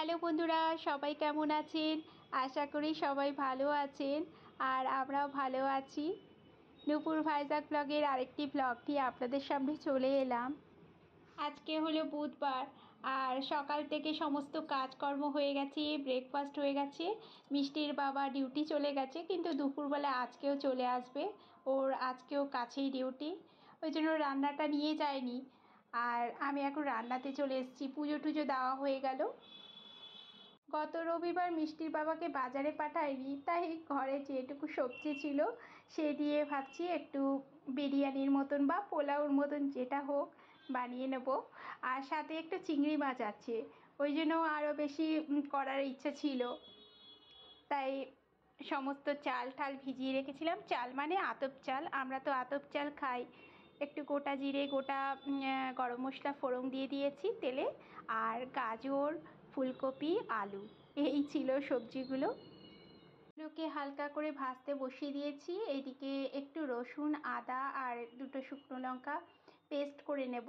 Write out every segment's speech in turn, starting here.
Hello বন্ধুরা, সবাই কেমন আছেন? আশা করি সবাই ভালো আছেন আর আমরাও ভালো আছি। নূপুর ভাইজাক ব্লগের আরেকটি ব্লগ নিয়ে আপনাদের সামনে চলে এলাম। আজকে হলো বুধবার আর সকাল থেকে সমস্ত কাজকর্ম হয়ে গেছে, ব্রেকফাস্ট হয়ে গেছে। মিষ্টির বাবা ডিউটি চলে গেছে, কিন্তু দুপুরবেলা আজকেও চলে আসবে। ওর আজকেও কাছেই ডিউটি, ওই জন্য রান্নাটা নিয়ে যায়নি। আর আমি এখন রান্নাতে চলে এসেছি। পুজো টুজো দেওয়া হয়ে গেল। গত রবিবার মিষ্টির বাবাকে বাজারে পাঠাইনি, তাই ঘরে যেটুকু সবজি ছিল সে দিয়ে ভাবছি একটু বিরিয়ানির মতন বা পোলাওর মতন যেটা হোক বানিয়ে নেব। আর সাথে একটু চিংড়ি মাছ আছে, ওই জন্য আরও বেশি করার ইচ্ছা ছিল। তাই সমস্ত চাল ঠাল ভিজিয়ে রেখেছিলাম। চাল মানে আতপ চাল, আমরা তো আতপ চাল খাই। একটু গোটা জিরে, গোটা গরম মশলা ফোড়ন দিয়ে দিয়েছি তেলে। আর গাজর, ফুলকপি, আলু, এই ছিল সবজিগুলো। এগুলোকে হালকা করে ভাজতে বসিয়ে দিয়েছি। এইদিকে একটু রসুন, আদা আর দুটো শুকনো লঙ্কা পেস্ট করে নেব।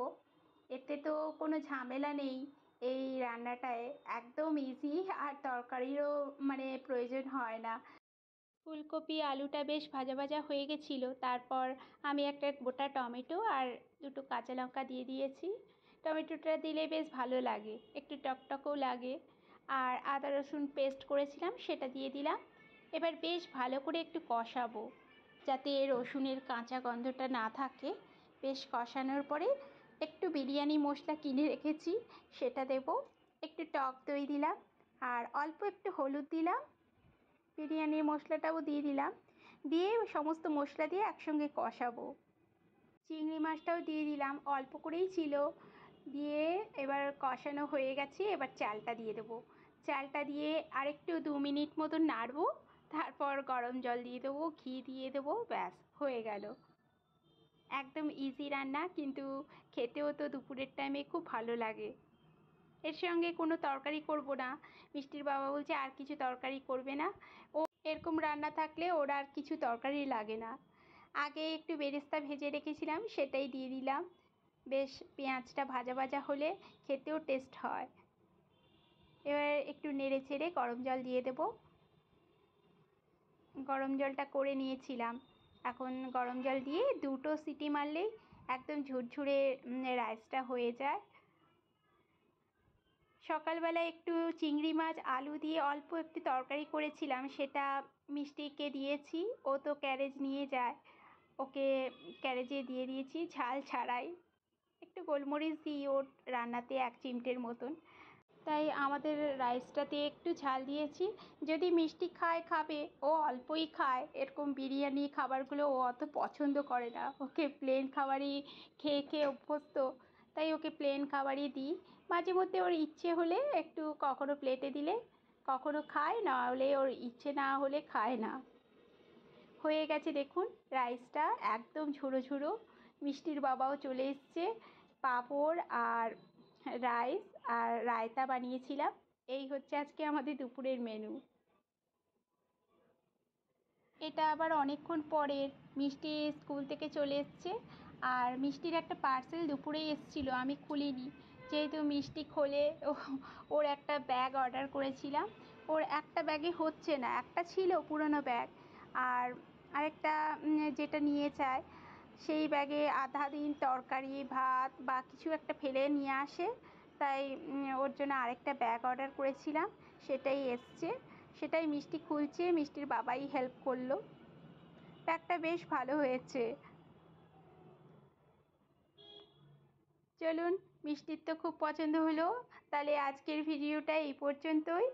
এতে তো কোনো ঝামেলা নেই, এই রান্নাটায় একদম ইজি, আর তরকারিরও মানে প্রয়োজন হয় না। ফুলকপি আলুটা বেশ ভাজা ভাজা হয়ে গেছিলো। তারপর আমি একটা গোটা টমেটো আর দুটো কাঁচা লঙ্কা দিয়ে দিয়েছি। টমেটোটা দিলে বেশ ভালো লাগে, একটু টকটকও লাগে। আর আদা রসুন পেস্ট করেছিলাম সেটা দিয়ে দিলাম। এবার বেশ ভালো করে একটু কষাবো, যাতে রসুনের কাঁচা গন্ধটা না থাকে। বেশ কষানোর পরে একটু বিরিয়ানি মশলা কিনে রেখেছি সেটা দেব। একটু টক দই দিলাম আর অল্প একটু হলুদ দিলাম। বিরিয়ানির মশলাটাও দিয়ে দিলাম, দিয়ে সমস্ত মশলা দিয়ে একসঙ্গে কষাবো। চিংড়ি মাছটাও দিয়ে দিলাম, অল্প করেই ছিল। দিয়ে এবার কষানো হয়ে গেছে, এবার চালটা দিয়ে দেবো। চালটা দিয়ে আরেকটু 2 মিনিট মতন নাড়বো। তারপর গরম জল দিয়ে দেবো, ঘি দিয়ে দেবো, ব্যাস হয়ে গেল। একদম ইজি রান্না, কিন্তু খেতেও তো দুপুরের টাইমে খুব ভালো লাগে। এর সঙ্গে কোনো তরকারি করব না। মিষ্টির বাবা বলছে আর কিছু তরকারি করবে না। ও এরকম রান্না থাকলে ওর আর কিছু তরকারি লাগে না। আগে একটু বেরেস্তা ভেজে রেখেছিলাম, সেটাই দিয়ে দিলাম। বেশ পেঁয়াজটা ভাজা ভাজা হলে খেতেও টেস্ট হয়। এবার একটু নেড়ে চেড়ে গরম জল দিয়ে দেব। গরম জলটা করে নিয়েছিলাম। এখন গরম জল দিয়ে 2টো সিটি মারলেই একদম ঝুরঝুরে রাইসটা হয়ে যায়। সকালবেলা একটু চিংড়ি মাছ আলু দিয়ে অল্প একটু তরকারি করেছিলাম, সেটা মিষ্টিকে দিয়েছি। ও তো ক্যারেজ নিয়ে যায়, ওকে ক্যারেজে দিয়ে দিয়েছি ঝাল ছাড়াই। একটু গোলমরিচ দিই ওর রান্নাতে 1 চিমটের মতন। তাই আমাদের রাইসটাতে একটু ঝাল দিয়েছি। যদি মিষ্টি খাবে, ও অল্পই খায়। এরকম বিরিয়ানি খাবারগুলো ও অত পছন্দ করে না, ওকে প্লেন খাবারই খেয়ে খেয়ে অভ্যস্ত। তাই ওকে প্লেন খাবারই দিই। মাঝে মধ্যে ওর ইচ্ছে হলে একটু কখনো প্লেটে দিলে কখনো খায়, না হলে ওর ইচ্ছে না হলে খায় না। হয়ে গেছে দেখুন রাইসটা, একদম ঝুড়ো ঝুড়ো। মিষ্টির বাবাও চলে এসছে। পাঁপড় আর রাইস আর রায়তা বানিয়েছিলাম। এই হচ্ছে আজকে আমাদের দুপুরের মেনু। এটা আবার অনেকক্ষণ পরের। মিষ্টি স্কুল থেকে চলে এসছে, আর মিষ্টির একটা পার্সেল দুপুরেই এসেছিলো, আমি খুলিনি। যেহেতু মিষ্টি খোলে, ওর একটা ব্যাগ অর্ডার করেছিলাম। ওর একটা ব্যাগে হচ্ছে না, একটা ছিল পুরনো ব্যাগ, আর আরেকটা যেটা নিয়ে যায় সেই ব্যাগে আধা দিন তরকারি ভাত বা কিছু একটা ফেলে নিয়ে আসে। তাই ওর জন্য আরেকটা ব্যাগ অর্ডার করেছিলাম, সেটাই এসছে। সেটাই মিষ্টি খুলছে, মিষ্টির বাবাই হেল্প করলো। ব্যাগটা বেশ ভালো হয়েছে। চলুন, মিষ্টির তো খুব পছন্দ হলো। তাহলে আজকের ভিডিওটা এই পর্যন্তই।